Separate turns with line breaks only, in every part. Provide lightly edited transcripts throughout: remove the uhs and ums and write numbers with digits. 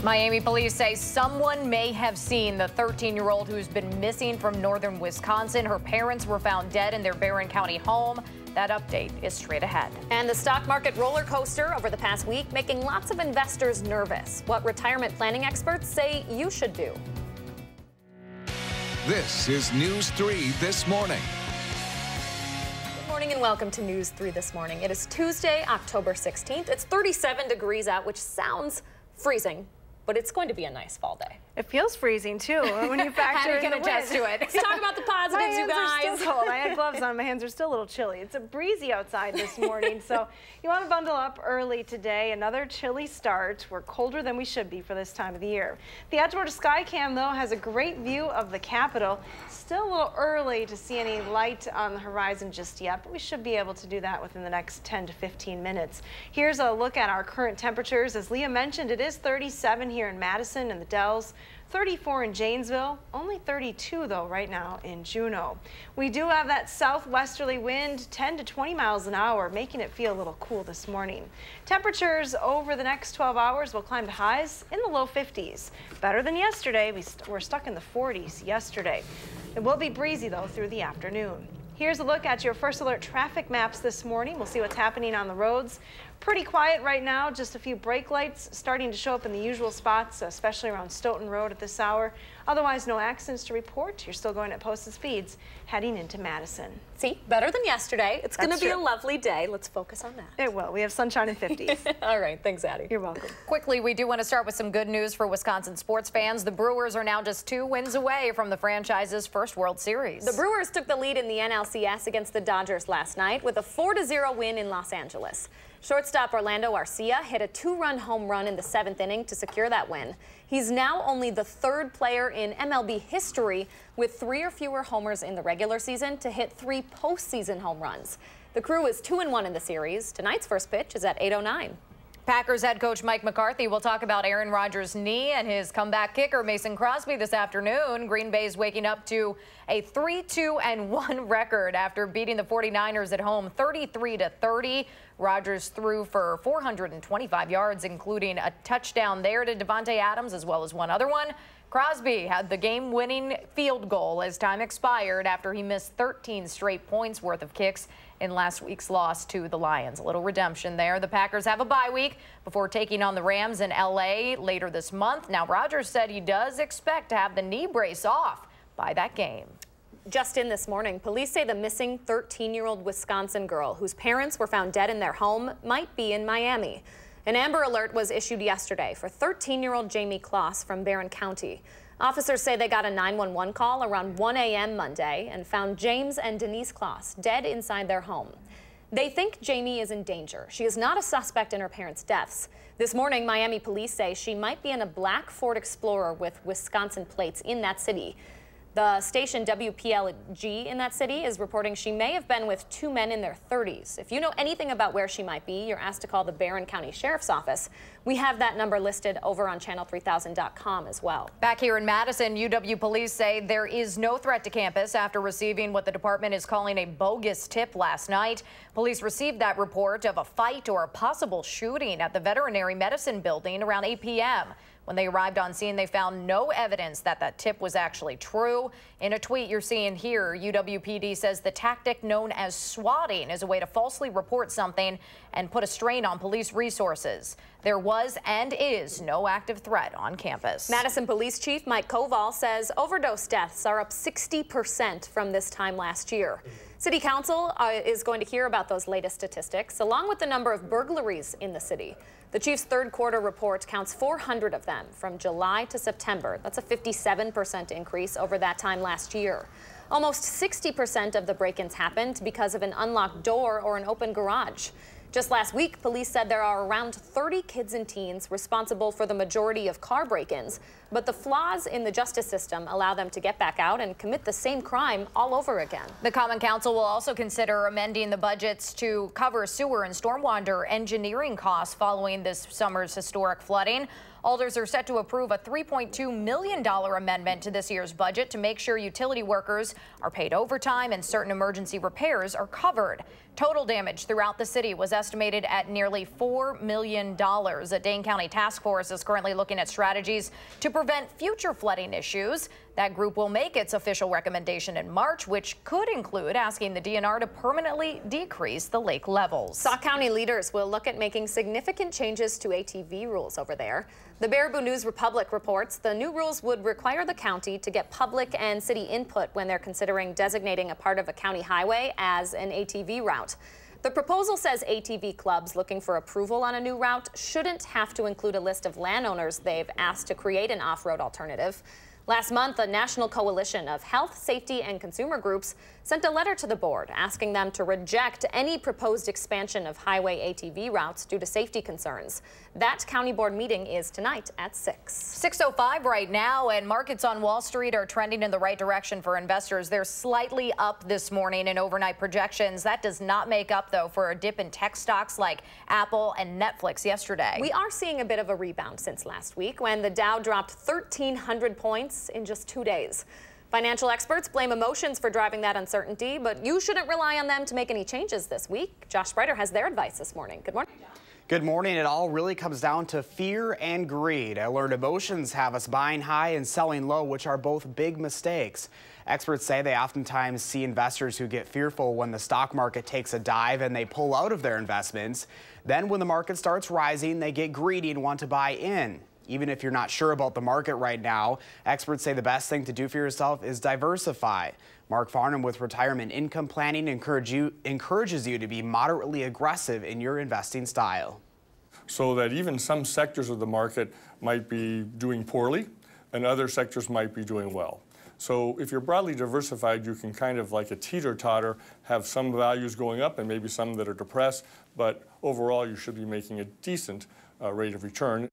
Miami police say someone may have seen the 13-year-old who's been missing from northern Wisconsin. Her parents were found dead in their Barron County home. That update is straight ahead.
And the stock market roller coaster over the past week making lots of investors nervous. What retirement planning experts say you should do.
This is News 3 This Morning.
Good morning and welcome to News 3 This Morning. It is Tuesday, October 16th. It's 37 degrees out, which sounds freezing, but it's going to be a nice fall day.
It feels freezing too when you factor in the wind.
Adjust to it. Let's talk about the positives, you guys.
My hands are still cold. I had gloves on. My hands are still a little chilly. It's a breezy outside this morning, so you want to bundle up early today. Another chilly start. We're colder than we should be for this time of the year. The Edgewater Skycam, though, has a great view of the Capitol. Still a little early to see any light on the horizon just yet, but we should be able to do that within the next 10 to 15 minutes. Here's a look at our current temperatures. As Leah mentioned, it is 37 here in Madison and the Dells. 34 in Janesville, only 32 though right now in Juneau. We do have that southwesterly wind, 10 to 20 miles an hour, making it feel a little cool this morning. Temperatures over the next 12 hours will climb to highs in the low 50s. Better than yesterday. We were stuck in the 40s yesterday. It will be breezy though through the afternoon. Here's a look at your first alert traffic maps this morning. We'll see what's happening on the roads. Pretty quiet right now, just a few brake lights starting to show up in the usual spots, especially around Stoughton Road at this hour. Otherwise, no accidents to report. You're still going at posted speeds heading into Madison.
See, better than yesterday. It's going to be a lovely day. Let's focus on that.
It will. We have sunshine in 50s.
All right. Thanks, Addie.
You're welcome.
Quickly, we do want to start with some good news for Wisconsin sports fans. The Brewers are now just 2 wins away from the franchise's first World Series.
The Brewers took the lead in the NLCS against the Dodgers last night with a 4-0 win in Los Angeles. Shortstop Orlando Arcia hit a 2-run home run in the 7th inning to secure that win. He's now only the 3rd player in MLB history with 3 or fewer homers in the regular season to hit 3 postseason home runs. The Crew is 2-1 in the series. Tonight's first pitch is at 8:09.
Packers head coach Mike McCarthy will talk about Aaron Rodgers' knee and his comeback kicker Mason Crosby this afternoon. Green Bay's waking up to a 3-2-1 record after beating the 49ers at home 33-30. Rodgers threw for 425 yards, including a touchdown there to Devontae Adams, as well as one other one. Crosby had the game-winning field goal as time expired after he missed 13 straight points worth of kicks in last week's loss to the Lions. A little redemption there. The Packers have a bye week before taking on the Rams in L.A. later this month. Now, Rodgers said he does expect to have the knee brace off by that game.
Just in this morning, police say the missing 13-year-old Wisconsin girl whose parents were found dead in their home might be in Miami. An Amber Alert was issued yesterday for 13-year-old Jamie Kloss from Barron County. Officers say they got a 911 call around 1 a.m. Monday and found James and Denise Kloss dead inside their home. They think Jamie is in danger. She is not a suspect in her parents' deaths. This morning, Miami police say she might be in a black Ford Explorer with Wisconsin plates in that city. The station WPLG in that city is reporting she may have been with 2 men in their 30s. If you know anything about where she might be, you're asked to call the Barron County Sheriff's Office. We have that number listed over on channel3000.com as well.
Back here in Madison, UW police say there is no threat to campus after receiving what the department is calling a bogus tip last night. Police received that report of a fight or a possible shooting at the veterinary medicine building around 8 p.m. When they arrived on scene, they found no evidence that that tip was actually true. In a tweet you're seeing here, UWPD says the tactic known as swatting is a way to falsely report something and put a strain on police resources. There was and is no active threat on campus.
Madison Police Chief Mike Koval says overdose deaths are up 60% from this time last year. City Council is going to hear about those latest statistics, along with the number of burglaries in the city. The chief's third quarter report counts 400 of them from July to September. That's a 57% increase over that time last year. Almost 60% of the break-ins happened because of an unlocked door or an open garage. Just last week, police said there are around 30 kids and teens responsible for the majority of car break-ins, but the flaws in the justice system allow them to get back out and commit the same crime all over again.
The Common Council will also consider amending the budgets to cover sewer and stormwater engineering costs following this summer's historic flooding. Alders are set to approve a $3.2 million amendment to this year's budget to make sure utility workers are paid overtime and certain emergency repairs are covered. Total damage throughout the city was estimated at nearly $4 million. A Dane County task force is currently looking at strategies to prevent future flooding issues. That group will make its official recommendation in March, which could include asking the DNR to permanently decrease the lake levels.
Sauk County leaders will look at making significant changes to ATV rules over there. The Baraboo News Republic reports the new rules would require the county to get public and city input when they're considering designating a part of a county highway as an ATV route. The proposal says ATV clubs looking for approval on a new route shouldn't have to include a list of landowners they've asked to create an off-road alternative. Last month, a national coalition of health, safety, and consumer groups sent a letter to the board asking them to reject any proposed expansion of highway ATV routes due to safety concerns. That county board meeting is tonight at 6.
6:05 right now, and markets on Wall Street are trending in the right direction for investors. They're slightly up this morning in overnight projections. That does not make up, though, for a dip in tech stocks like Apple and Netflix yesterday.
We are seeing a bit of a rebound since last week when the Dow dropped 1,300 points in just 2 days. Financial experts blame emotions for driving that uncertainty, but you shouldn't rely on them to make any changes this week. Josh Spreiter has their advice this morning. Good morning, Josh.
Good morning. It all really comes down to fear and greed. I learned emotions have us buying high and selling low, which are both big mistakes. Experts say they oftentimes see investors who get fearful when the stock market takes a dive and they pull out of their investments. Then when the market starts rising, they get greedy and want to buy in. Even if you're not sure about the market right now, experts say the best thing to do for yourself is diversify. Mark Farnham with Retirement Income Planning encourages you to be moderately aggressive in your investing style.
So that even some sectors of the market might be doing poorly and other sectors might be doing well. So if you're broadly diversified, you can kind of like a teeter-totter have some values going up and maybe some that are depressed, but overall you should be making a decent rate of return.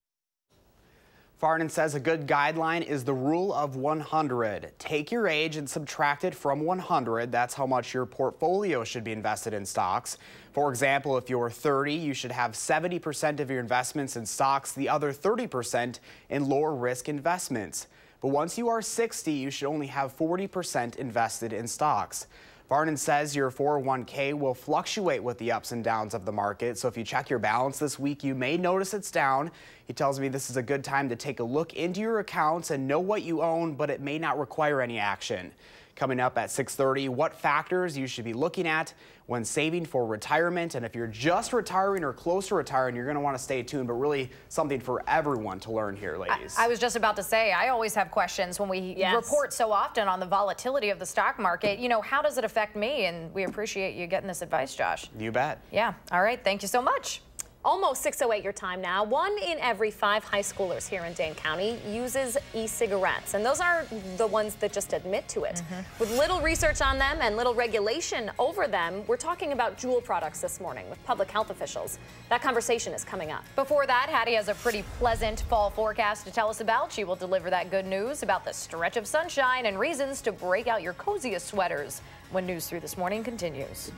Farnan says a good guideline is the rule of 100. Take your age and subtract it from 100. That's how much your portfolio should be invested in stocks. For example, if you're 30, you should have 70% of your investments in stocks, the other 30% in lower risk investments. But once you are 60, you should only have 40% invested in stocks. Farnan says your 401k will fluctuate with the ups and downs of the market, so if you check your balance this week, you may notice it's down. He tells me this is a good time to take a look into your accounts and know what you own, but it may not require any action. Coming up at 6:30, what factors you should be looking at when saving for retirement. And if you're just retiring or close to retiring, you're going to want to stay tuned, but really something for everyone to learn here, ladies.
I was just about to say, I always have questions when we report so often on the volatility of the stock market. You know, how does it affect me? And we appreciate you getting this advice, Josh.
You bet.
Yeah. All right. Thank you so much.
Almost 6:08 your time now. 1 in every 5 high schoolers here in Dane County uses e-cigarettes, and those are the ones that just admit to it. With little research on them and little regulation over them, we're talking about Juul products this morning with public health officials. That conversation is coming up.
Before that, Hattie has a pretty pleasant fall forecast to tell us about. She will deliver that good news about the stretch of sunshine and reasons to break out your coziest sweaters when News 3 This Morning continues.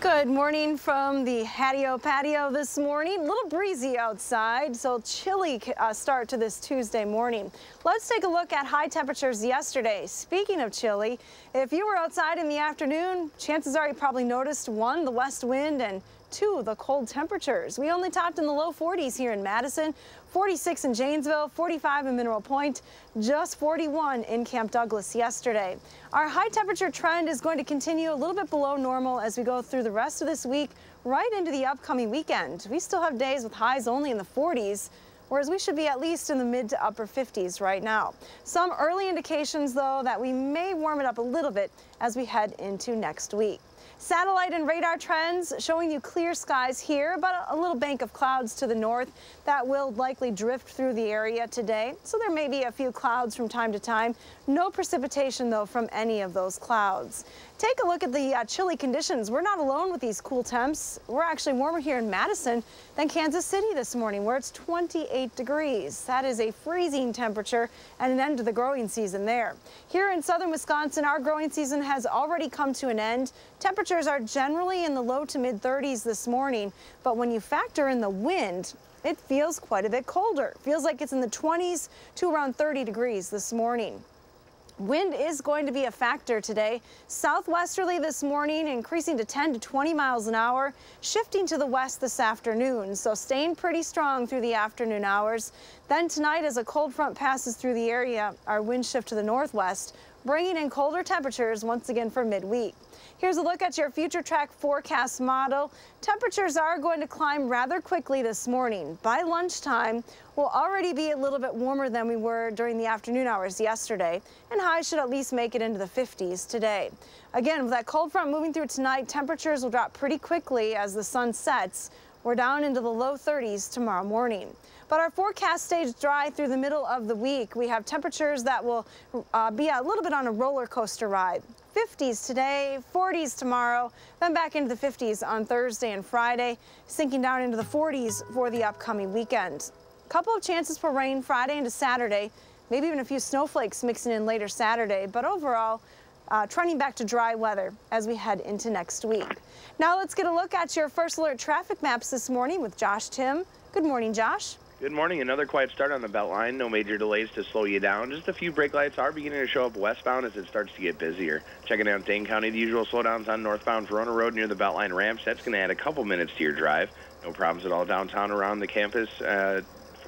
Good morning from the patio this morning. A little breezy outside, so chilly start to this Tuesday morning. Let's take a look at high temperatures yesterday. Speaking of chilly, if you were outside in the afternoon, chances are you probably noticed 1, the west wind, and 2, the cold temperatures. We only topped in the low 40s here in Madison, 46 in Janesville, 45 in Mineral Point, just 41 in Camp Douglas yesterday. Our high temperature trend is going to continue a little bit below normal as we go through the rest of this week, right into the upcoming weekend. We still have days with highs only in the 40s, whereas we should be at least in the mid to upper 50s right now. Some early indications, though, that we may warm it up a little bit as we head into next week. Satellite and radar trends showing you clear skies here, but a little bank of clouds to the north that will likely drift through the area today. So there may be a few clouds from time to time. No precipitation, though, from any of those clouds. Take a look at the chilly conditions. We're not alone with these cool temps. We're actually warmer here in Madison than Kansas City this morning, where it's 28 degrees. That is a freezing temperature and an end to the growing season there. Here in southern Wisconsin, our growing season has already come to an end. Temperatures are generally in the low to mid 30s this morning, but when you factor in the wind, it feels quite a bit colder. Feels like it's in the 20s to around 30 degrees this morning. Wind is going to be a factor today. Southwesterly this morning, increasing to 10 to 20 miles an hour, shifting to the west this afternoon, so staying pretty strong through the afternoon hours. Then tonight, as a cold front passes through the area, our winds shift to the northwest, bringing in colder temperatures once again for midweek. Here's a look at your future track forecast model. Temperatures are going to climb rather quickly this morning. By lunchtime, we'll already be a little bit warmer than we were during the afternoon hours yesterday, and highs should at least make it into the 50s today. Again, with that cold front moving through tonight, temperatures will drop pretty quickly as the sun sets. We're down into the low 30s tomorrow morning. But our forecast stays dry through the middle of the week. We have temperatures that will be a little bit on a roller coaster ride. 50s today, 40s tomorrow, then back into the 50s on Thursday and Friday, sinking down into the 40s for the upcoming weekend. A couple of chances for rain Friday into Saturday, maybe even a few snowflakes mixing in later Saturday, but overall, trending back to dry weather as we head into next week. Now let's get a look at your first alert traffic maps this morning with Josh Tim. Good morning, Josh.
Good morning. Another quiet start on the Beltline. No major delays to slow you down. Just a few brake lights are beginning to show up westbound as it starts to get busier. Checking out Dane County, the usual slowdowns on northbound Verona Road near the Beltline ramps. That's going to add a couple minutes to your drive. No problems at all downtown around the campus.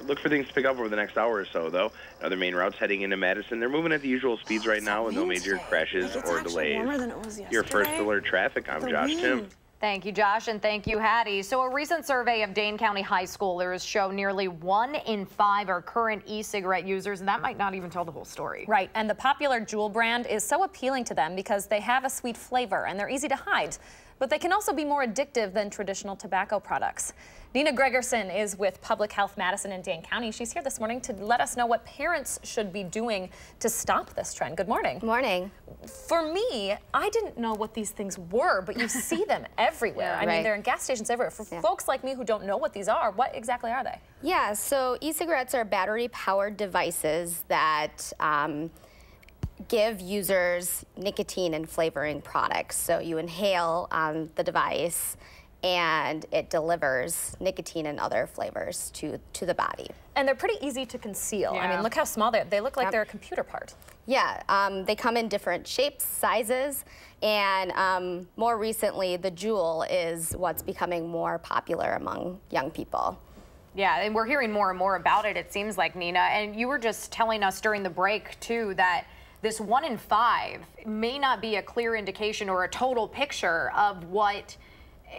Look for things to pick up over the next hour or so, though. Other main routes heading into Madison, they're moving at the usual speeds right now with no major crashes or delays. Your first alert traffic, I'm Josh Tim.
Thank you, Josh, and thank you, Hattie. So a recent survey of Dane County high schoolers show nearly 1 in 5 are current e-cigarette users, and that might not even tell the whole story.
Right, and the popular Juul brand is so appealing to them because they have a sweet flavor and they're easy to hide. But they can also be more addictive than traditional tobacco products. Nina Gregerson is with Public Health Madison and Dane County. She's here this morning to let us know what parents should be doing to stop this trend. Good morning.
Good morning.
For me, I didn't know what these things were, but you see them everywhere. I mean, they're in gas stations everywhere. For folks like me who don't know what these are, what exactly are they?
Yeah, so e-cigarettes are battery-powered devices that give users nicotine and flavoring products. So you inhale on the device and it delivers nicotine and other flavors to the body.
And they're pretty easy to conceal. I mean, look how small they are. They look like they're a computer part.
Yeah, they come in different shapes, sizes, and more recently, the Juul is what's becoming more popular among young people.
Yeah, and we're hearing more and more about it, it seems like, Nina. And you were just telling us during the break, too, that this 1 in 5 may not be a clear indication or a total picture of what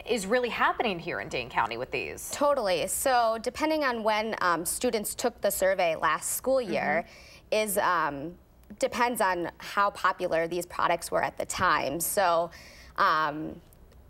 is really happening here in Dane County with these.
Totally. So depending on when students took the survey last school year, depends on how popular these products were at the time. So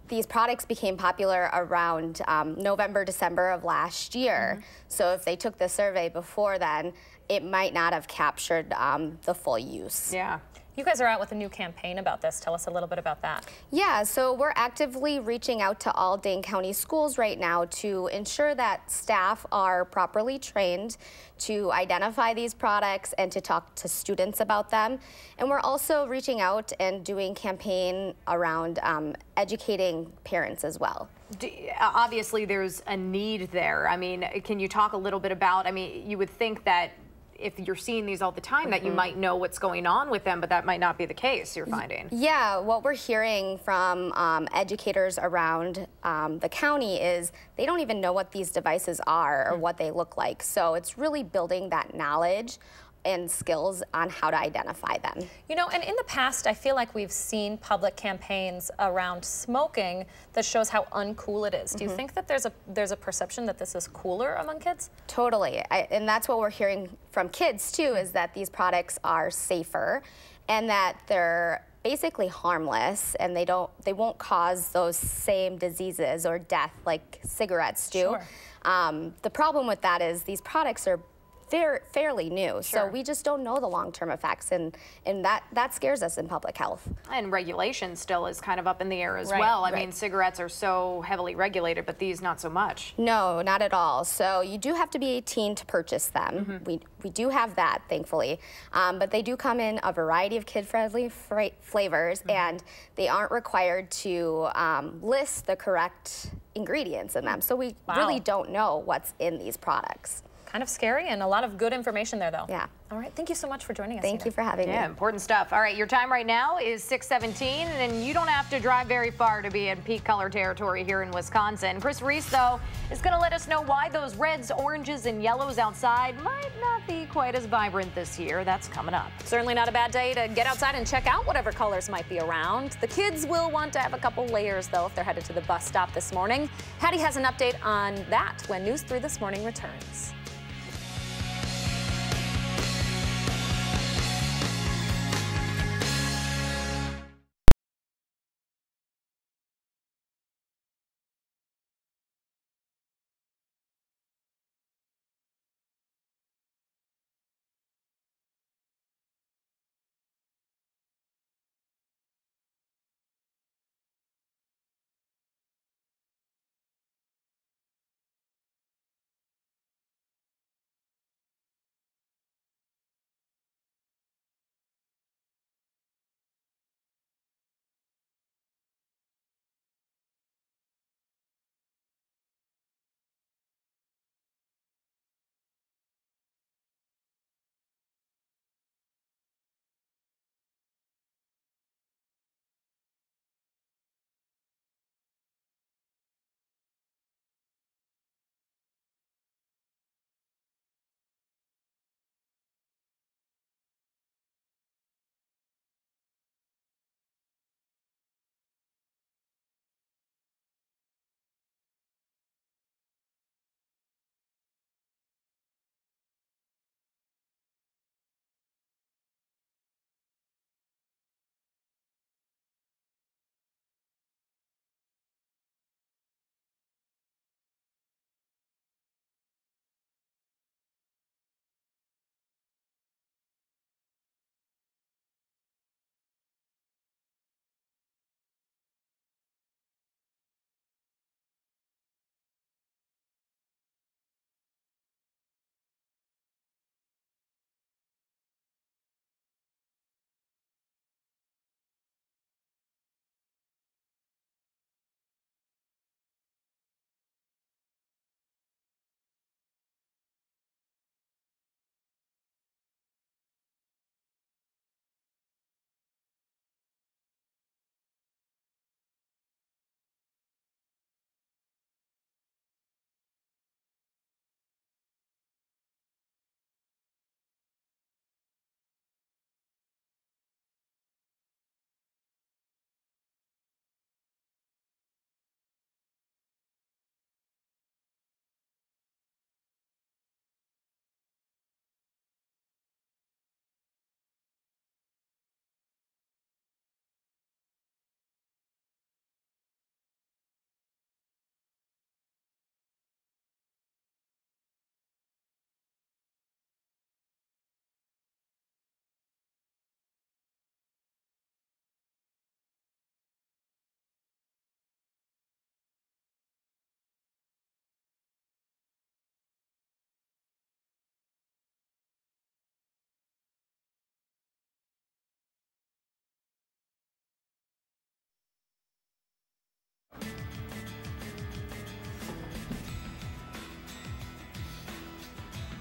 these products became popular around November, December of last year. So if they took the survey before then, it might not have captured the full use.
Yeah.
You guys are out with a new campaign about this. Tell us a little bit about that.
Yeah, so we're actively reaching out to all Dane County schools right now to ensure that staff are properly trained to identify these products and to talk to students about them. And we're also reaching out and doing campaign around educating parents as well.
Obviously, there's a need there. I mean, can you talk a little bit about, I mean, you would think that if you're seeing these all the time that you might know what's going on with them, but that might not be the case, you're finding.
Yeah, what we're hearing from educators around the county is they don't even know what these devices are or what they look like. So it's really building that knowledge and skills on how to identify them.
You know, and in the past, I feel like we've seen public campaigns around smoking that shows how uncool it is. Do you think that there's a perception that this is cooler among kids?
Totally, and that's what we're hearing from kids too, is that these products are safer and that they're basically harmless and they won't cause those same diseases or death like cigarettes do.
Sure.
The problem with that is these products are fairly new, so we just don't know the long-term effects, and that scares us in public health.
And regulation still is kind of up in the air as well. I mean, cigarettes are so heavily regulated, but these not so much.
No, not at all. So you do have to be 18 to purchase them. We do have that, thankfully, but they do come in a variety of kid-friendly flavors, and they aren't required to list the correct ingredients in them. So we really don't know what's in these products.
Kind of scary, and a lot of good information there, though.
Yeah.
All right, thank you so much for joining us.
Thank you for having me.
Yeah, important stuff. All right, your time right now is 6:17, and you don't have to drive very far to be in peak color territory here in Wisconsin. Chris Reese, though, is going to let us know why those reds, oranges, and yellows outside might not be quite as vibrant this year. That's coming up.
Certainly not a bad day to get outside and check out whatever colors might be around. The kids will want to have a couple layers, though, if they're headed to the bus stop this morning. Patty has an update on that when News 3 This Morning returns.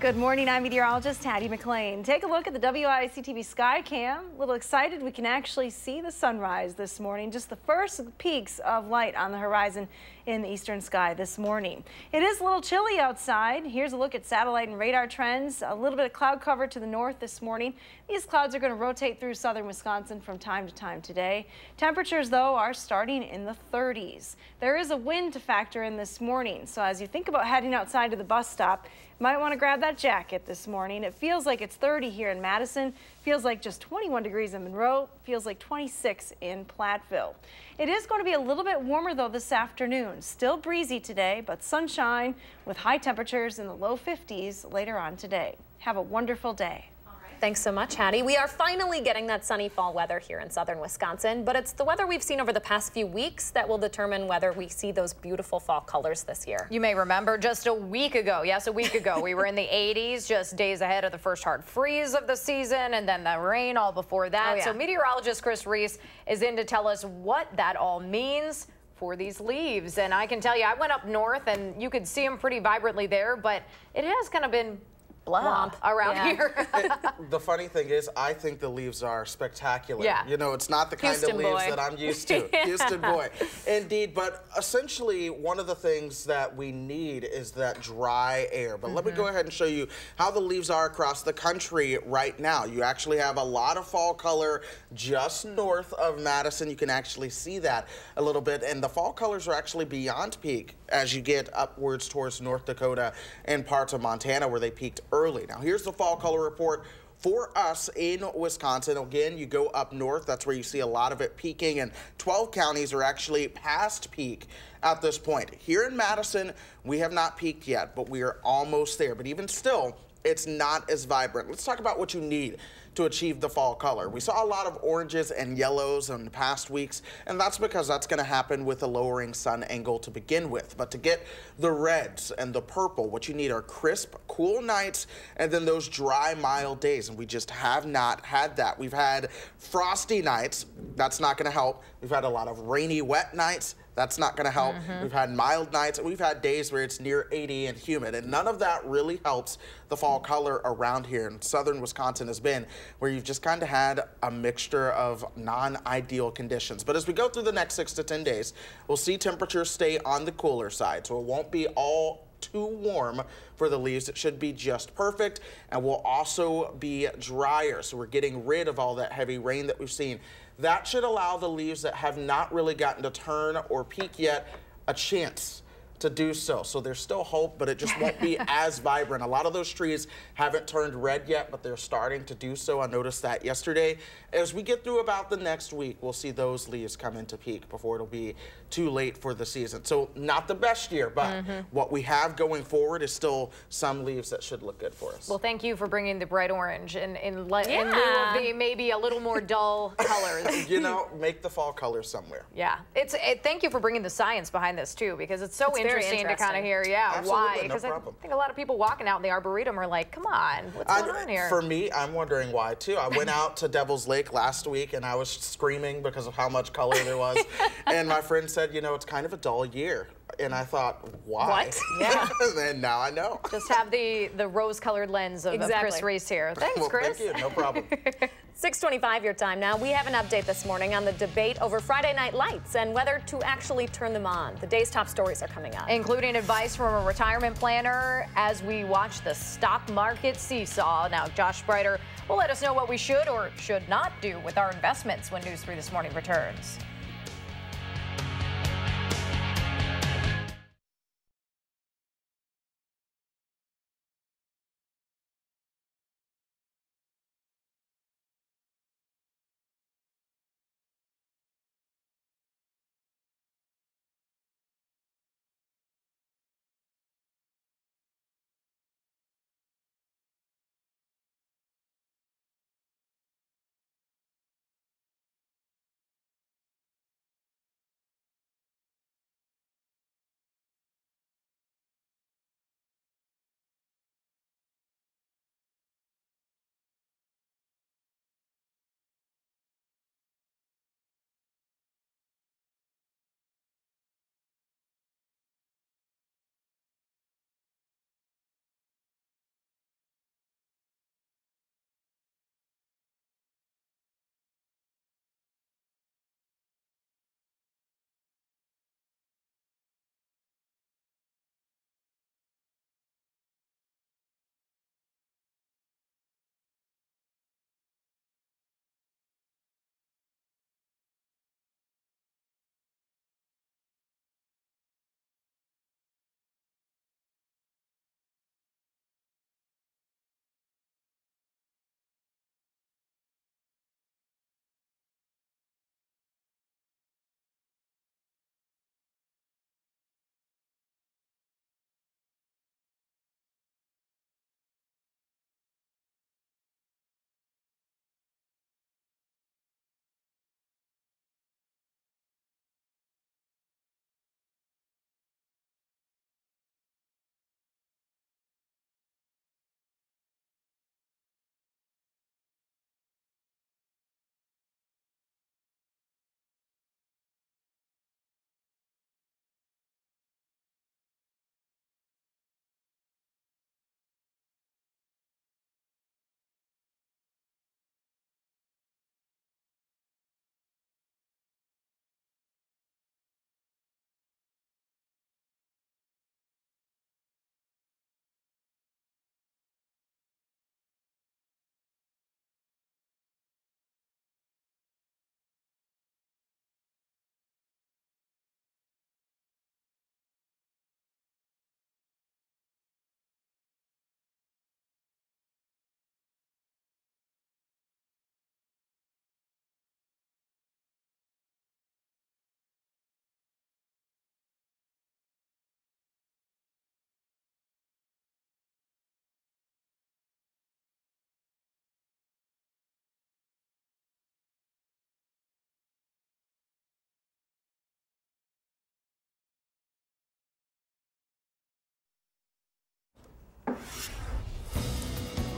Good morning, I'm meteorologist Hattie McLean. Take a look at the WISC-TV sky cam. A little excited we can actually see the sunrise this morning. Just the first peaks of light on the horizon in the eastern sky this morning. It is a little chilly outside. Here's a look at satellite and radar trends. A little bit of cloud cover to the north this morning. These clouds are going to rotate through southern Wisconsin from time to time today. Temperatures, though, are starting in the 30s. There is a wind to factor in this morning, so as you think about heading outside to the bus stop, you might want to grab that jacket this morning. It feels like it's 30 here in Madison, feels like just 21 degrees in Monroe, feels like 26 in Platteville. It is going to be a little bit warmer though this afternoon. Still breezy today, but sunshine with high temperatures in the low 50s later on today. Have a wonderful day.
Thanks so much, Hattie. We are finally getting that sunny fall weather here in southern Wisconsin, but it's the weather we've seen over the past few weeks that will determine whether we see those beautiful fall colors this year.
You may remember just a week ago, yes, a week ago, we were in the 80s, just days ahead of the first hard freeze of the season, and then the rain all before that.
Oh, yeah.
So meteorologist Chris Reese is in to tell us what that all means for these leaves. And I can tell you, I went up north and you could see them pretty vibrantly there, but it has kind of been blah around here.
The funny thing is, I think the leaves are spectacular.
Yeah.
You know, it's not the kind
Houston
of leaves
boy.
that I'm used to. Houston boy. Indeed, but essentially one of the things that we need is that dry air. But let me go ahead and show you how the leaves are across the country right now. You actually have a lot of fall color just north of Madison. You can actually see that a little bit. And the fall colors are actually beyond peak as you get upwards towards North Dakota and parts of Montana where they peaked early. Now here's the fall color report for us in Wisconsin. Again, you go up north, that's where you see a lot of it peaking, and 12 counties are actually past peak at this point. Here in Madison, we have not peaked yet, but we are almost there. But even still, it's not as vibrant. Let's talk about what you need to achieve the fall color. We saw a lot of oranges and yellows in the past weeks, and that's because that's going to happen with a lowering sun angle to begin with. But to get the reds and the purple, what you need are crisp, cool nights, and then those dry, mild days, and we just have not had that. We've had frosty nights. That's not going to help. We've had a lot of rainy, wet nights. That's not going to help. We've had mild nights, and we've had days where it's near 80 and humid, and none of that really helps the fall color around here. And southern Wisconsin has been where you've just kind of had a mixture of non-ideal conditions. But as we go through the next 6 to 10 days, we'll see temperatures stay on the cooler side, so it won't be all too warm for the leaves. It should be just perfect, and will also be drier, so we're getting rid of all that heavy rain that we've seen. That should allow the leaves that have not really gotten to turn or peak yet a chance to do so. So there's still hope, but it just won't be as vibrant. A lot of those trees haven't turned red yet, but they're starting to do so. I noticed that yesterday. As we get through about the next week, we'll see those leaves come into peak before it'll be too late for the season. So not the best year, but what we have going forward is still some leaves that should look good for us.
Well, thank you for bringing the bright orange in lieu of the maybe a little more dull colors.
You know, make the fall colors somewhere.
Yeah, thank you for bringing the science behind this too, because it's so interesting to kind of hear,
Absolutely,
why.
no
Because
problem.
I think a lot of people walking out in the Arboretum are like, come on, what's going on here?
For me, I'm wondering why too. I went out to Devil's Lake last week and I was screaming because of how much color there was. And my friend said, you know, it's kind of a dull year. And I thought, why?
What?
Yeah.
And now I know.
Just have the rose-colored lens of Chris Reese here. Thanks,
Well,
Chris.
thank you, no problem.
6:25 your time now. We have an update this morning on the debate over Friday night lights and whether to actually turn them on. The day's top stories are coming up.
Including advice from a retirement planner as we watch the stock market seesaw. Now, Josh Spreiter will let us know what we should or should not do with our investments when News 3 This Morning returns.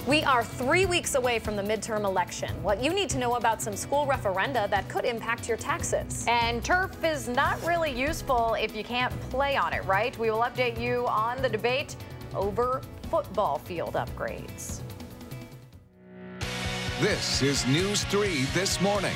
We are 3 weeks away from the midterm election. What you need to know about some school referenda that could impact your taxes.
And turf is not really useful if you can't play on it, right? We will update you on the debate over football field upgrades.
This is News 3 This Morning.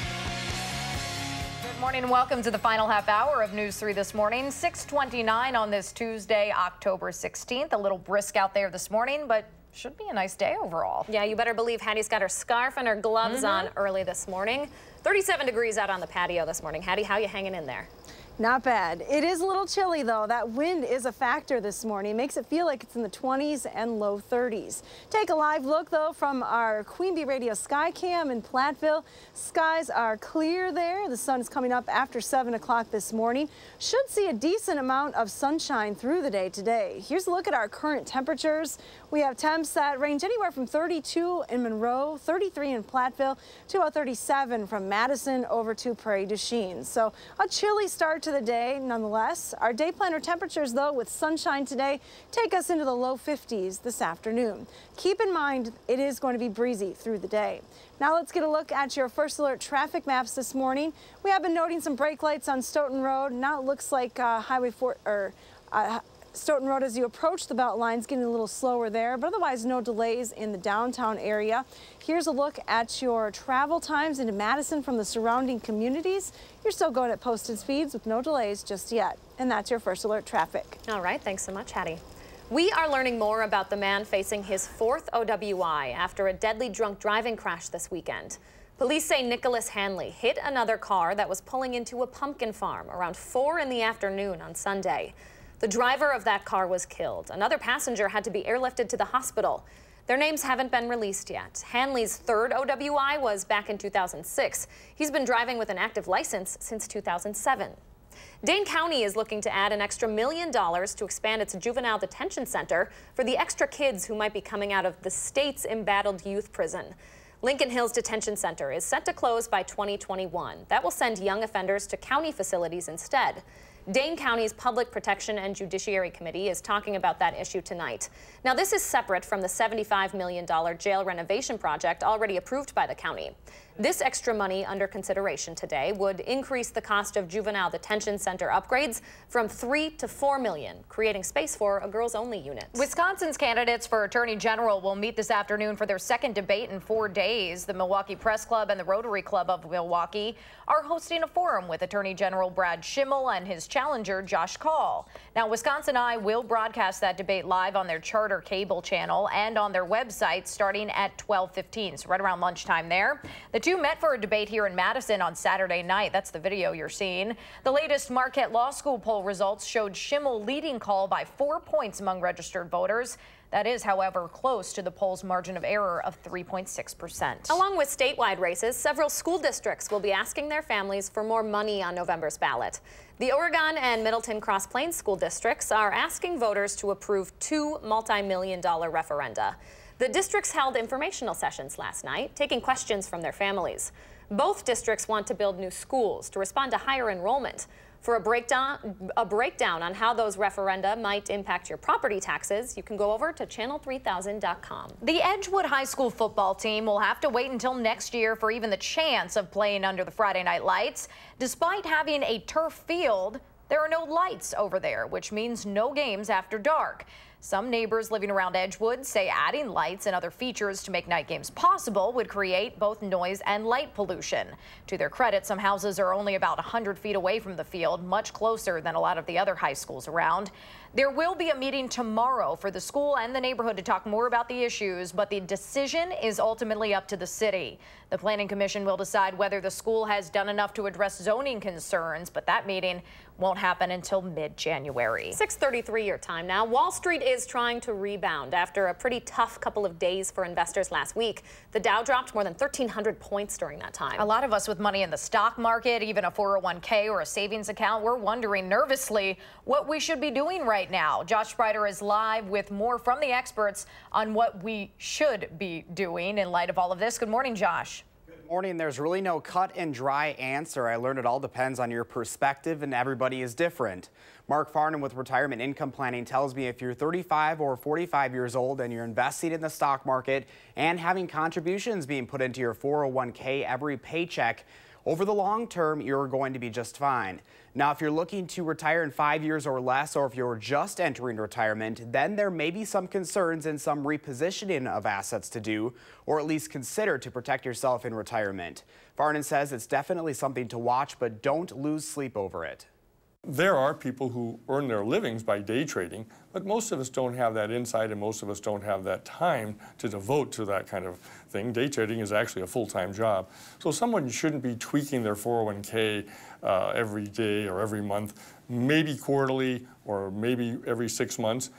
Good morning and welcome to the final half hour of News 3 This Morning. 6:29 on this Tuesday, October 16th. A little brisk out there this morning, but should be a nice day overall.
Yeah, you better believe Hattie's got her scarf and her gloves on early this morning. 37 degrees out on the patio this morning. Hattie, how you hanging in there?
Not bad. It is a little chilly, though. That wind is a factor this morning. It makes it feel like it's in the 20s and low 30s. Take a live look, though, from our Queen Bee Radio Sky Cam in Platteville. Skies are clear there. The sun is coming up after 7 o'clock this morning. Should see a decent amount of sunshine through the day today. Here's a look at our current temperatures. We have temps that range anywhere from 32 in Monroe, 33 in Platteville, to about 37 from Madison over to Prairie du Chien. So a chilly start to the day nonetheless. Our day planner temperatures, though, with sunshine today, take us into the low 50s this afternoon. Keep in mind it is going to be breezy through the day. Now let's get a look at your first alert traffic maps this morning. We have been noting some brake lights on Stoughton Road. Now it looks like Stoughton Road, as you approach the belt line, is getting a little slower there, but otherwise no delays in the downtown area. Here's a look at your travel times into Madison from the surrounding communities. You're still going at posted speeds with no delays just yet. And that's your first alert traffic.
All right, thanks so much, Hattie. We are learning more about the man facing his 4th OWI after a deadly drunk driving crash this weekend. Police say Nicholas Hanley hit another car that was pulling into a pumpkin farm around 4 in the afternoon on Sunday. The driver of that car was killed. Another passenger had to be airlifted to the hospital. Their names haven't been released yet. Hanley's 3rd OWI was back in 2006. He's been driving with an active license since 2007. Dane County is looking to add an extra $1 million to expand its juvenile detention center for the extra kids who might be coming out of the state's embattled youth prison. Lincoln Hills Detention Center is set to close by 2021. That will send young offenders to county facilities instead. Dane County's Public Protection and Judiciary Committee is talking about that issue tonight. Now, this is separate from the $75 million jail renovation project already approved by the county. This extra money under consideration today would increase the cost of juvenile detention center upgrades from $3 to $4 million, creating space for a girls-only unit.
Wisconsin's candidates for Attorney General will meet this afternoon for their second debate in 4 days. The Milwaukee Press Club and the Rotary Club of Milwaukee are hosting a forum with Attorney General Brad Schimmel and his challenger Josh Kaul. Now, Wisconsin Eye will broadcast that debate live on their charter cable channel and on their website starting at 12:15, so right around lunchtime there. The two met for a debate here in Madison on Saturday night. That's the video you're seeing. The latest Marquette Law School poll results showed Schimmel leading Kaul by 4 points among registered voters. That is, however, close to the poll's margin of error of 3.6%.
Along with statewide races, several school districts will be asking their families for more money on November's ballot. The Oregon and Middleton Cross Plains school districts are asking voters to approve 2 multi-million-dollar referenda. The districts held informational sessions last night, taking questions from their families. Both districts want to build new schools to respond to higher enrollment. For a breakdown on how those referenda might impact your property taxes, you can go over to channel3000.com.
The Edgewood High School football team will have to wait until next year for even the chance of playing under the Friday night lights. Despite having a turf field, there are no lights over there, which means no games after dark. Some neighbors living around Edgewood say adding lights and other features to make night games possible would create both noise and light pollution. To their credit, some houses are only about 100 feet away from the field, much closer than a lot of the other high schools around. There will be a meeting tomorrow for the school and the neighborhood to talk more about the issues, but the decision is ultimately up to the city. The Planning Commission will decide whether the school has done enough to address zoning concerns, but that meeting won't happen until mid-January.
6:33 your time now. Wall Street is trying to rebound after a pretty tough couple of days for investors last week. The Dow dropped more than 1,300 points during that time.
A lot of us with money in the stock market, even a 401k or a savings account, we're wondering nervously what we should be doing right now. Josh Sprider is live with more from the experts on what we should be doing in light of all of this. Good morning, Josh.
Good
Morning, there's really no cut and dry answer. I learned it all depends on your perspective and everybody is different. Mark Farnham with Retirement Income Planning tells me if you're 35 or 45 years old and you're investing in the stock market and having contributions being put into your 401k every paycheck, over the long term, you're going to be just fine. Now, if you're looking to retire in 5 years or less, or if you're just entering retirement, then there may be some concerns and some repositioning of assets to do, or at least consider to protect yourself in retirement. Farnan says it's definitely something to watch, but don't lose sleep over it.
There are people who earn their livings by day trading, but most of us don't have that insight and most of us don't have that time to devote to that kind of thing. Day trading is actually a full-time job. So someone shouldn't be tweaking their 401k every day or every month, maybe quarterly or maybe every 6 months.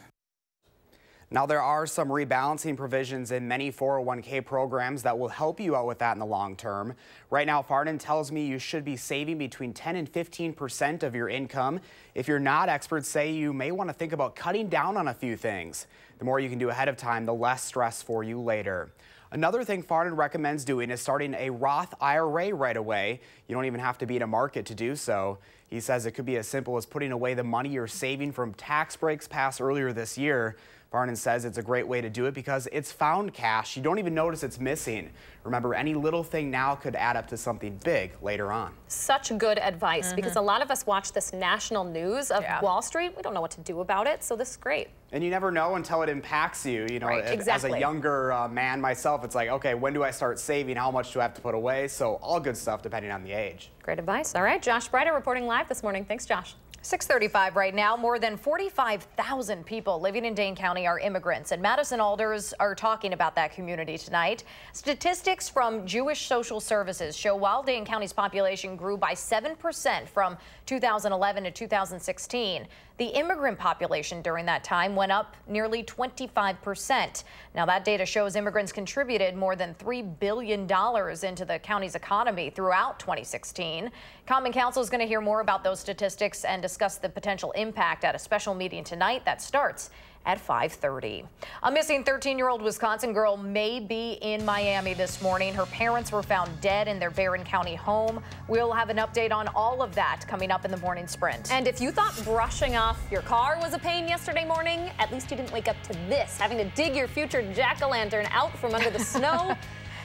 Now, there are some rebalancing provisions in many 401k programs that will help you out with that in the long term. Right now, Farnan tells me you should be saving between 10 and 15% of your income. If you're not, experts say you may want to think about cutting down on a few things. The more you can do ahead of time, the less stress for you later. Another thing Farnan recommends doing is starting a Roth IRA right away. You don't even have to be in a market to do so. He says it could be as simple as putting away the money you're saving from tax breaks passed earlier this year. Farnan says it's a great way to do it because it's found cash. You don't even notice it's missing. Remember, any little thing now could add up to something big later on.
Such good advice because a lot of us watch this national news of Wall Street. We don't know what to do about it, so this is great.
And you never know until it impacts you. You know,
right, exactly.
As a younger man myself, it's like, okay, when do I start saving? How much do I have to put away? So all good stuff depending on the age.
Great advice. All right, Josh Breiter reporting live this morning. Thanks, Josh.
6:35 right now. More than 45,000 people living in Dane County are immigrants, and Madison alders are talking about that community tonight. Statistics from Jewish Social Services show while Dane County's population grew by 7% from 2011 to 2016, the immigrant population during that time went up nearly 25%. Now, that data shows immigrants contributed more than $3 billion into the county's economy throughout 2016. Common Council is going to hear more about those statistics and discuss the potential impact at a special meeting tonight that starts at 5:30. A missing 13-year-old Wisconsin girl may be in Miami this morning. Her parents were found dead in their Barron County home. We'll have an update on all of that coming up in the morning sprint.
And if you thought brushing off your car was a pain yesterday morning, at least you didn't wake up to this, having to dig your future jack-o'-lantern out from under the snow.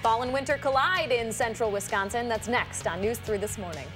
Fall and winter collide in central Wisconsin. That's next on News 3 this morning.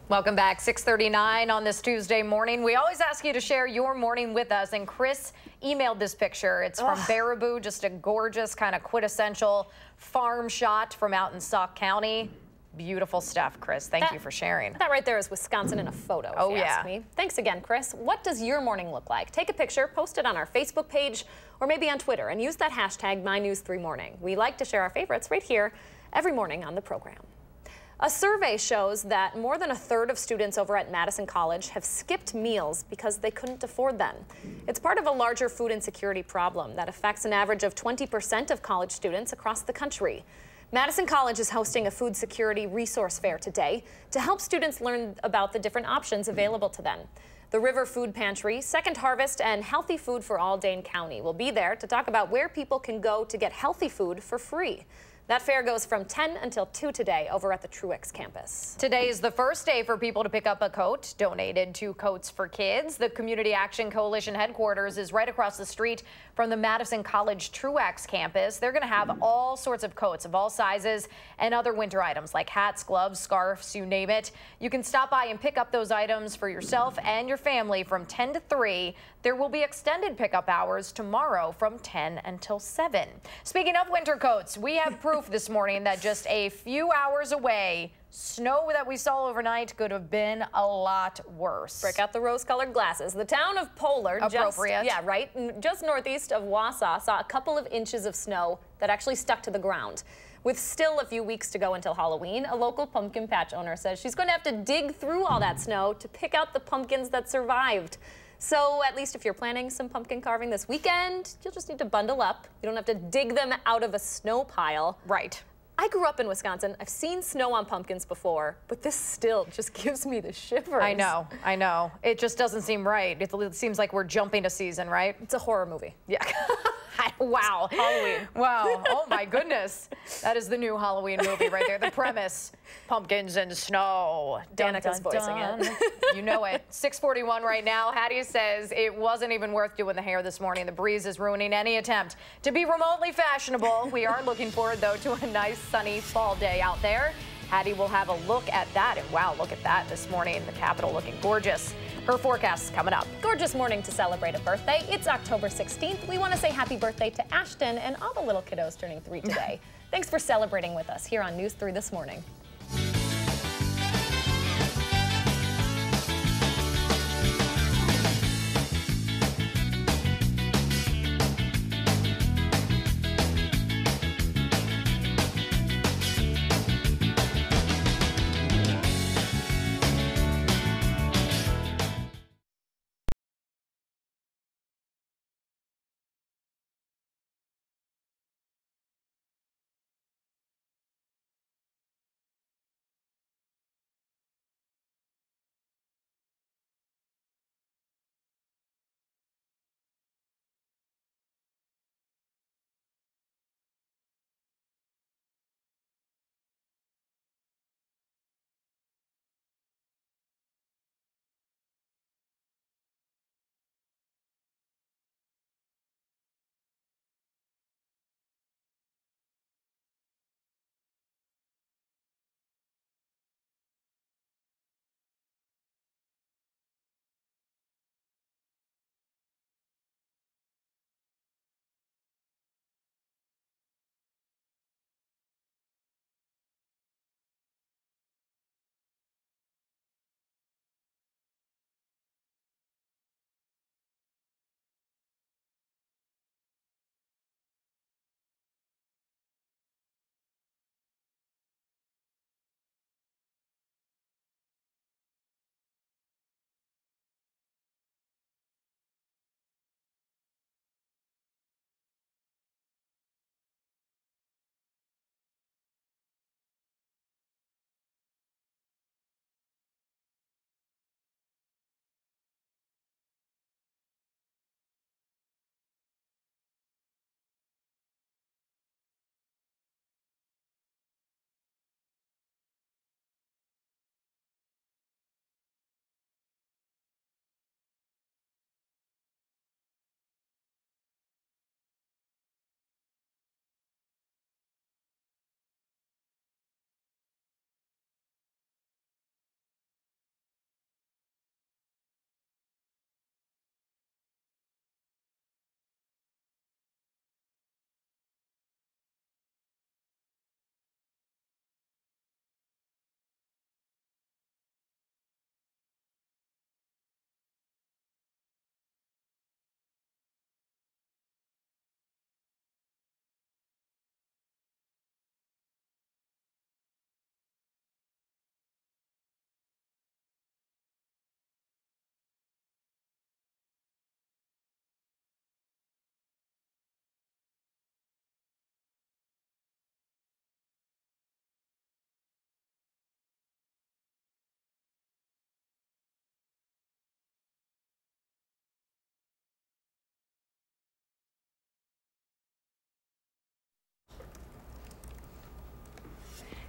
Welcome back. 6:39 on this Tuesday morning. We always ask you to share your morning with us, and Chris emailed this picture. It's from Baraboo, just a gorgeous kind of quintessential farm shot from out in Sauk County. Beautiful stuff, Chris. Thank you for sharing.
That right there is Wisconsin in a photo, if you ask me. Thanks again, Chris. What does your morning look like? Take a picture, post it on our Facebook page, or maybe on Twitter, and use that hashtag MyNews3Morning. We like to share our favorites right here every morning on the program. A survey shows that more than a third of students over at Madison College have skipped meals because they couldn't afford them. It's part of a larger food insecurity problem that affects an average of 20% of college students across the country. Madison College is hosting a food security resource fair today to help students learn about the different options available to them. The River Food Pantry, Second Harvest, and Healthy Food for All Dane County will be there to talk about where people can go to get healthy food for free. That fair goes from 10 until 2 today over at the Truex campus.
Today is the first day for people to pick up a coat donated to Coats for Kids. The Community Action Coalition headquarters is right across the street from the Madison College Truex campus. They're going to have all sorts of coats of all sizes and other winter items like hats, gloves, scarves, you name it. You can stop by and pick up those items for yourself and your family from 10 to 3. There will be extended pickup hours tomorrow from 10 until 7. Speaking of winter coats, we have proof this morning that just a few hours away, snow that we saw overnight could have been a lot worse.
Break out the rose-colored glasses. The town of Pollard, just northeast of Wausau, saw a couple of inches of snow that actually stuck to the ground. With still a few weeks to go until Halloween, a local pumpkin patch owner says she's going to have to dig through all that snow to pick out the pumpkins that survived. So at least if you're planning some pumpkin carving this weekend, you'll just need to bundle up. You don't have to dig them out of a snow pile.
Right.
I grew up in Wisconsin. I've seen snow on pumpkins before, but this still just gives me the shivers.
I know. It just doesn't seem right. It seems like we're jumping a season, right?
It's a horror movie.
Yeah. Wow.
Halloween.
Wow. Oh, my goodness. That is the new Halloween movie right there. The premise, pumpkins and snow.
Danica's voicing it.
You know it. 6:41 right now. Hattie says it wasn't even worth doing the hair this morning. The breeze is ruining any attempt to be remotely fashionable. We are looking forward, though, to a nice sunny fall day out there. Hattie will have a look at that. And wow, look at that this morning. The Capitol looking gorgeous. Her forecast is coming up.
Gorgeous morning to celebrate a birthday. It's October 16th. We want to say happy birthday to Ashton and all the little kiddos turning 3 today. Thanks for celebrating with us here on News 3 This Morning.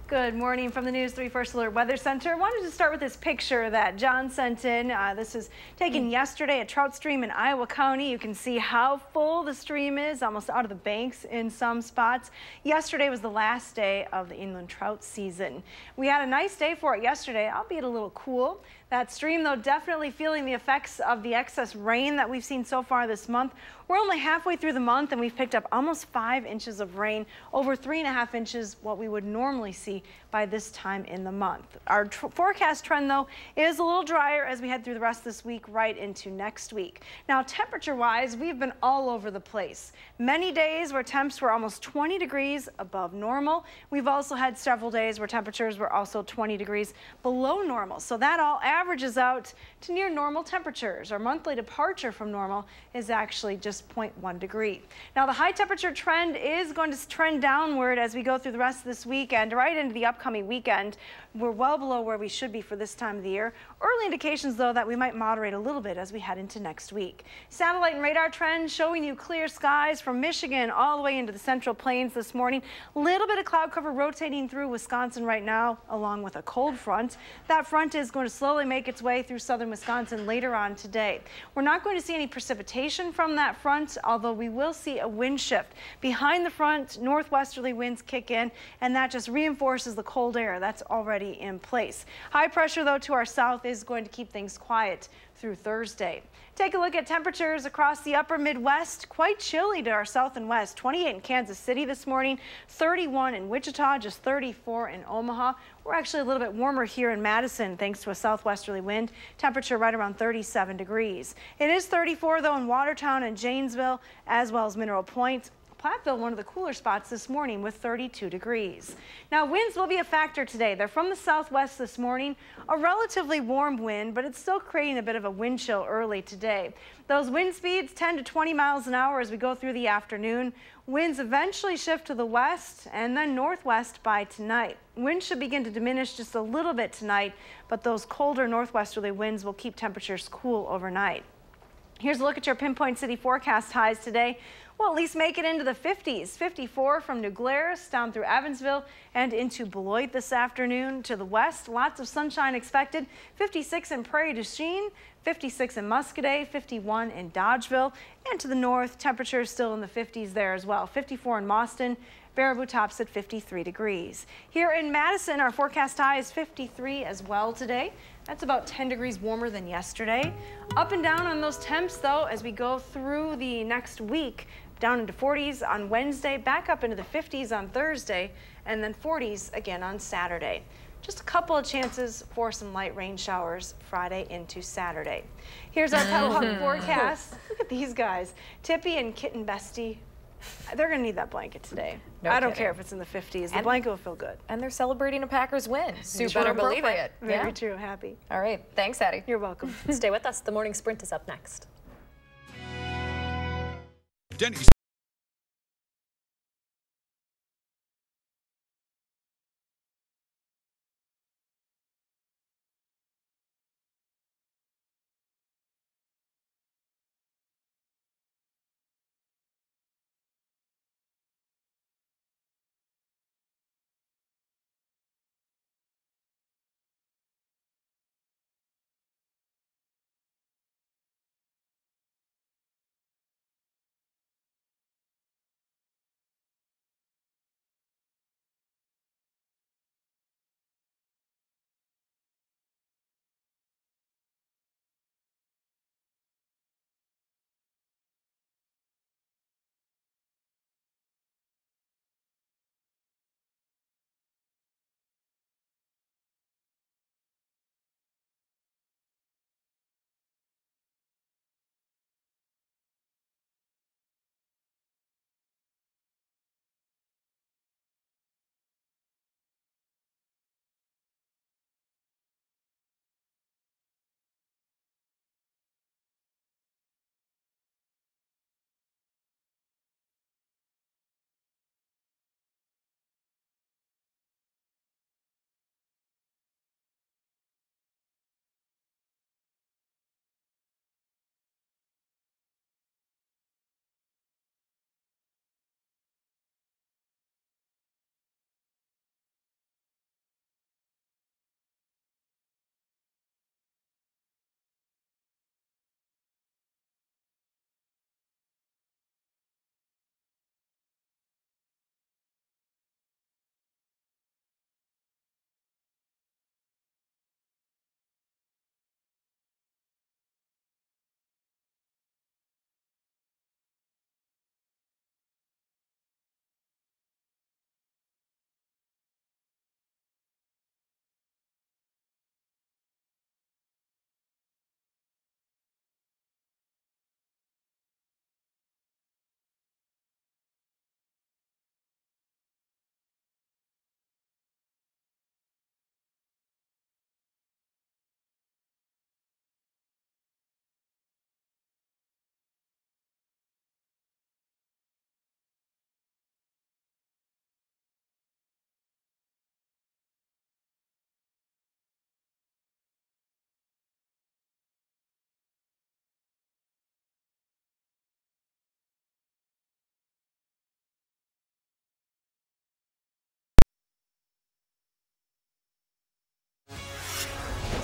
Good morning from the News 3 First Alert Weather Center. I wanted to start with this picture that John sent in. This was taken yesterday at Trout Stream in Iowa County. You can see how full the stream is, almost out of the banks in some spots. Yesterday was the last day of the inland trout season. We had a nice day for it yesterday, albeit a little cool. That stream, though, definitely feeling the effects of the excess rain that we've seen so far this month. We're only halfway through the month and we've picked up almost 5 inches of rain, over 3.5 inches, what we would normally see by this time in the month. Our forecast trend, though, is a little drier as we head through the rest of this week right into next week. Now, temperature-wise, we've been all over the place. Many days where temps were almost 20 degrees above normal. We've also had several days where temperatures were also 20 degrees below normal. So that all averages out to near normal temperatures. Our monthly departure from normal is actually just 0.1 degree. Now, the high temperature trend is going to trend downward as we go through the rest of this week and right into the upcoming weekend. We're well below where we should be for this time of the year. Early indications, though, that we might moderate a little bit as we head into next week. Satellite and radar trends showing you clear skies from Michigan all the way into the Central Plains this morning. A little bit of cloud cover rotating through Wisconsin right now, along with a cold front. That front is going to slowly make its way through southern Wisconsin later on today. We're not going to see any precipitation from that front, although we will see a wind shift. Behind the front, northwesterly winds kick in, and that just reinforces the cold air that's already in place. High pressure, though, to our south is going to keep things quiet through Thursday. Take a look at temperatures across the upper Midwest. Quite chilly to our south and west. 28 in Kansas City this morning, 31 in Wichita, just 34 in Omaha. We're actually a little bit warmer here in Madison thanks to a southwesterly wind. Temperature right around 37 degrees. It is 34, though, in Watertown and Janesville, as well as Mineral Point. Platteville, one of the cooler spots this morning with 32 degrees. Now, winds will be a factor today. They're from the southwest this morning, a relatively warm wind, but it's still creating a bit of a wind chill early today. Those wind speeds 10 to 20 miles an hour as we go through the afternoon. Winds eventually shift to the west and then northwest by tonight. Winds should begin to diminish just a little bit tonight, but those colder northwesterly winds will keep temperatures cool overnight. Here's a look at your Pinpoint City forecast highs today. We'll at least make it into the 50s. 54 from New Glarus down through Evansville and into Beloit this afternoon. To the west, lots of sunshine expected. 56 in Prairie du Chien, 56 in Muscoda, 51 in Dodgeville. And to the north, temperatures still in the 50s there as well. 54 in Mauston. Baraboo tops at 53 degrees. Here in Madison, our forecast high is 53 as well today. That's about 10 degrees warmer than yesterday. Up and down on those temps, though, as we go through the next week. Down into 40s on Wednesday, back up into the 50s on Thursday, and then 40s again on Saturday. Just a couple of chances for some light rain showers Friday into Saturday. Here's our Pet forecast. Look at these guys. Tippy and Kitten Bestie. They're going to need that blanket today.
No
I don't
kidding.
care if it's in the 50s. The blanket will feel good.
And they're celebrating a Packers win. Super
better believe it.
appropriate.
Very true. Happy.
All right. Thanks, Addie.
You're welcome.
Stay with us. The morning sprint is up next.
Denny's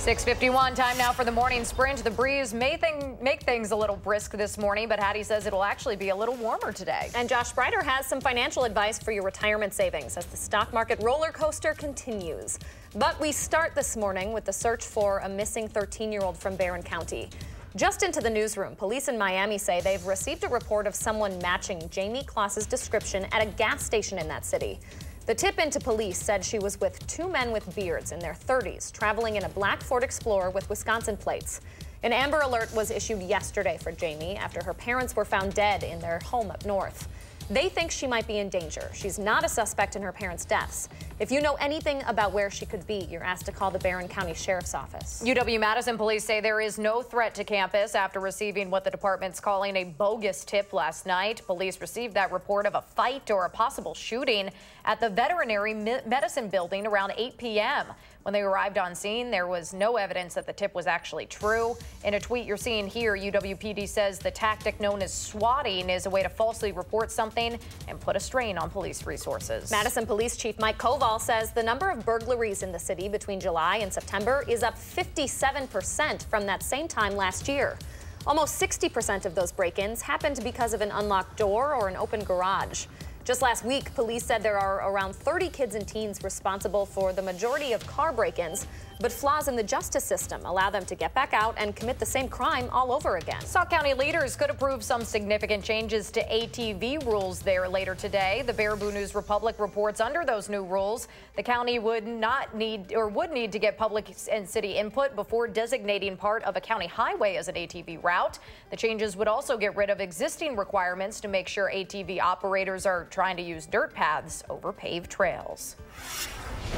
6:51, time now for the morning sprint. The breeze may make things a little brisk this morning, but Hattie says it'll actually be a little warmer today.
And Josh Spreiter has some financial advice for your retirement savings as the stock market roller coaster continues. But we start this morning with the search for a missing 13-year-old from Barron County. Just into the newsroom, police in Miami say they've received a report of someone matching Jamie Kloss's description at a gas station in that city. The tip into police said she was with two men with beards in their 30s, traveling in a black Ford Explorer with Wisconsin plates. An Amber Alert was issued yesterday for Jamie after her parents were found dead in their home up north. They think she might be in danger. She's not a suspect in her parents' deaths. If you know anything about where she could be, you're asked to call the Barron County Sheriff's Office.
UW-Madison police say there is no threat to campus after receiving what the department's calling a bogus tip last night. Police received that report of a fight or a possible shooting at the veterinary medicine building around 8 p.m. When they arrived on scene, there was no evidence that the tip was actually true. In a tweet you're seeing here, UWPD says the tactic known as swatting is a way to falsely report something and put a strain on police resources.
Madison Police Chief Mike Koval says the number of burglaries in the city between July and September is up 57% from that same time last year. Almost 60% of those break-ins happened because of an unlocked door or an open garage. Just last week, police said there are around 30 kids and teens responsible for the majority of car break-ins, but flaws in the justice system allow them to get back out and commit the same crime all over again.
Sauk County leaders could approve some significant changes to ATV rules there later today. The Baraboo News Republic reports under those new rules, the county would need to get public and city input before designating part of a county highway as an ATV route. The changes would also get rid of existing requirements to make sure ATV operators are trying to use dirt paths over paved trails.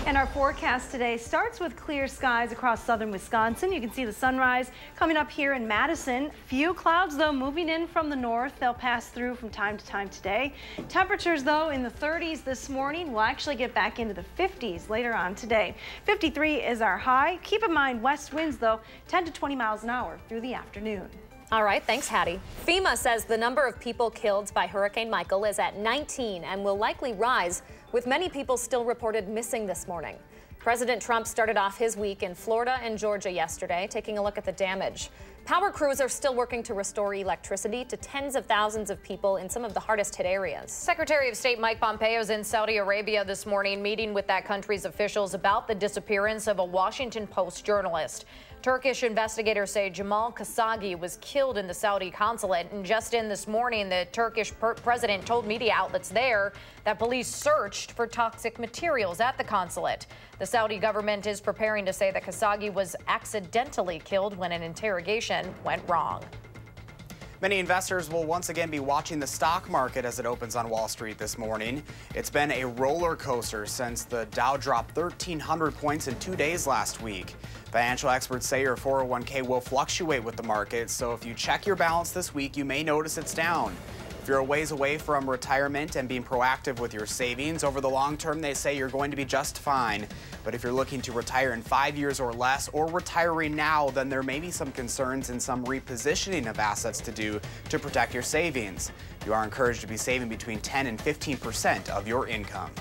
And our forecast today starts with clear skies across southern Wisconsin. You can see the sunrise coming up here in Madison. Few clouds, though, moving in from the north. They'll pass through from time to time today. Temperatures, though, in the 30s this morning. We'll actually get back into the 50s later on today. 53 is our high. Keep in mind, west winds, though, 10 to 20 miles an hour through the afternoon.
All right, thanks, Hattie. FEMA says the number of people killed by Hurricane Michael is at 19 and will likely rise, with many people still reported missing this morning. President Trump started off his week in Florida and Georgia yesterday, taking a look at the damage. Power crews are still working to restore electricity to tens of thousands of people in some of the hardest hit areas.
Secretary of State Mike Pompeo is in Saudi Arabia this morning, meeting with that country's officials about the disappearance of a Washington Post journalist. Turkish investigators say Jamal Khashoggi was killed in the Saudi consulate, and just in this morning, the Turkish president told media outlets there that police searched for toxic materials at the consulate. The Saudi government is preparing to say that Khashoggi was accidentally killed when an interrogation went wrong.
Many investors will once again be watching the stock market as it opens on Wall Street this morning. It's been a roller coaster since the Dow dropped 1,300 points in 2 days last week. Financial experts say your 401k will fluctuate with the market, so if you check your balance this week, you may notice it's down. If you're a ways away from retirement and being proactive with your savings, over the long term, they say you're going to be just fine. But if you're looking to retire in 5 years or less, or retiring now, then there may be some concerns and some repositioning of assets to do to protect your savings. You are encouraged to be saving between 10 and 15% of your income.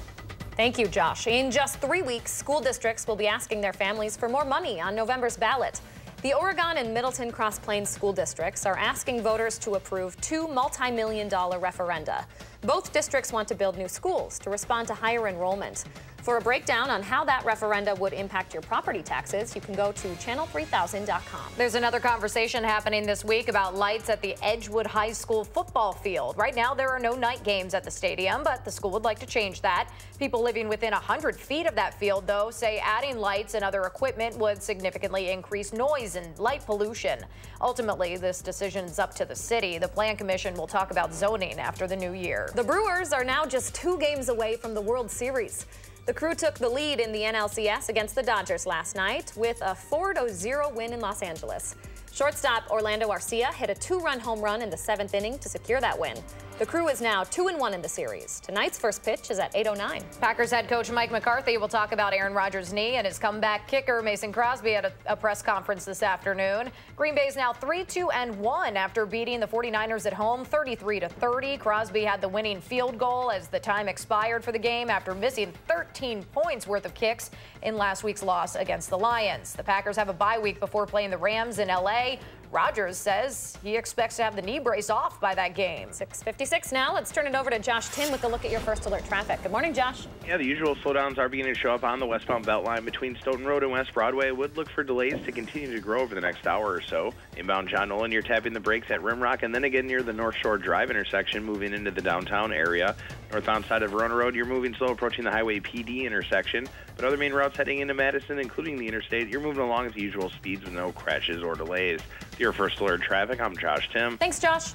Thank you, Josh. In just 3 weeks, school districts will be asking their families for more money on November's ballot. The Oregon and Middleton Cross Plains school districts are asking voters to approve two multi-million-dollar referenda. Both districts want to build new schools to respond to higher enrollment. For a breakdown on how that referenda would impact your property taxes, you can go to channel3000.com.
There's another conversation happening this week about lights at the Edgewood High School football field. Right now, there are no night games at the stadium, but the school would like to change that. People living within 100 feet of that field, though, say adding lights and other equipment would significantly increase noise and light pollution. Ultimately, this decision is up to the city. The Plan Commission will talk about zoning after the new year.
The Brewers are now just 2 games away from the World Series. The crew took the lead in the NLCS against the Dodgers last night with a 4-0 win in Los Angeles. Shortstop Orlando Arcia hit a 2-run home run in the 7th inning to secure that win. The Crew is now 2-1 in the series. Tonight's first pitch is at 8:09.
Packers head coach Mike McCarthy will talk about Aaron Rodgers' knee and his comeback kicker Mason Crosby at a press conference this afternoon. Green Bay is now 3-2-1 after beating the 49ers at home 33-30. Crosby had the winning field goal as the time expired for the game after missing 13 points worth of kicks in last week's loss against the Lions. The Packers have a bye week before playing the Rams in L.A. Rodgers says he expects to have the knee brace off by that game.
6:56 now. Let's turn it over to Josh Tim with a look at your first alert traffic. Good morning, Josh.
Yeah, the usual slowdowns are beginning to show up on the westbound Beltline between Stoughton Road and West Broadway. Would look for delays to continue to grow over the next hour or so. Inbound John Nolan, you're tapping the brakes at Rimrock and then again near the North Shore Drive intersection moving into the downtown area. Northbound side of Verona Road, you're moving slow approaching the Highway PD intersection. But other main routes heading into Madison, including the interstate, you're moving along at the usual speeds with no crashes or delays. Your first alert traffic, I'm Josh Tim.
Thanks, Josh.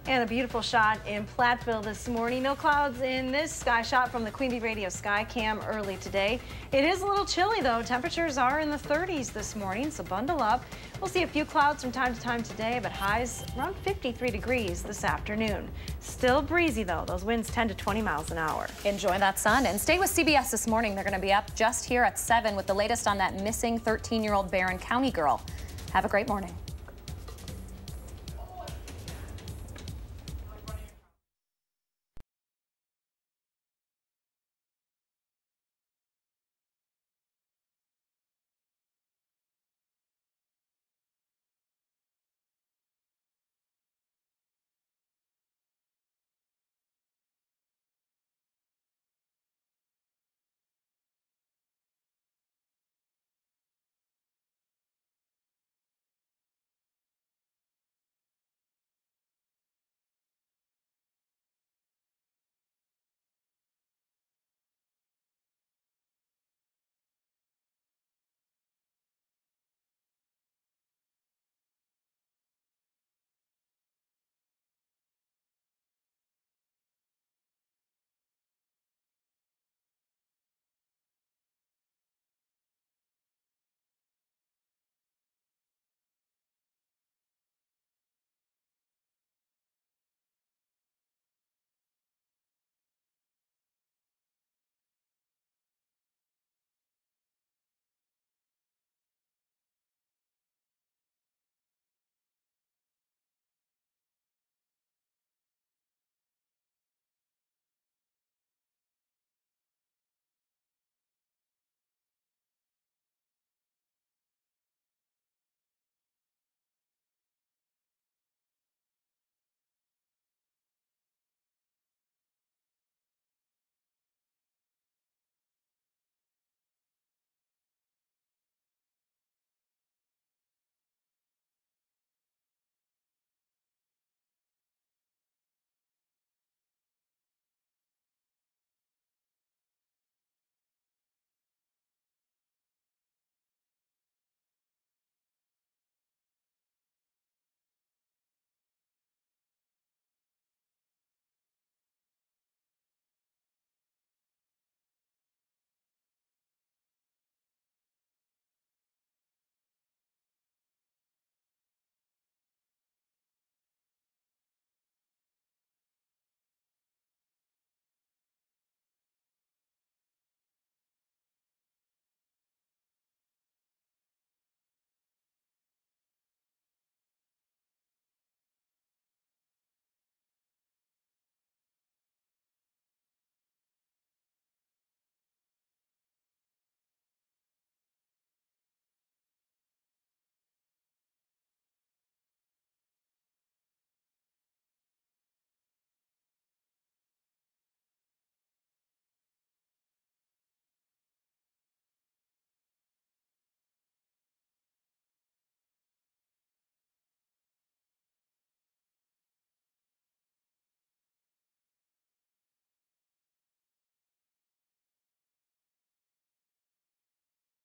And a beautiful shot in Platteville this morning. No clouds in this sky shot from the Queen Bee Radio Sky Cam early today. It is a little chilly, though. Temperatures are in the 30s this morning, so bundle up. We'll see a few clouds from time to time today, but highs around 53 degrees this afternoon. Still breezy, though. Those winds 10 to 20 miles an hour.
Enjoy that sun and stay with CBS this morning. They're going to be up just here at 7 with the latest on that missing 13-year-old Barron County girl. Have a great morning.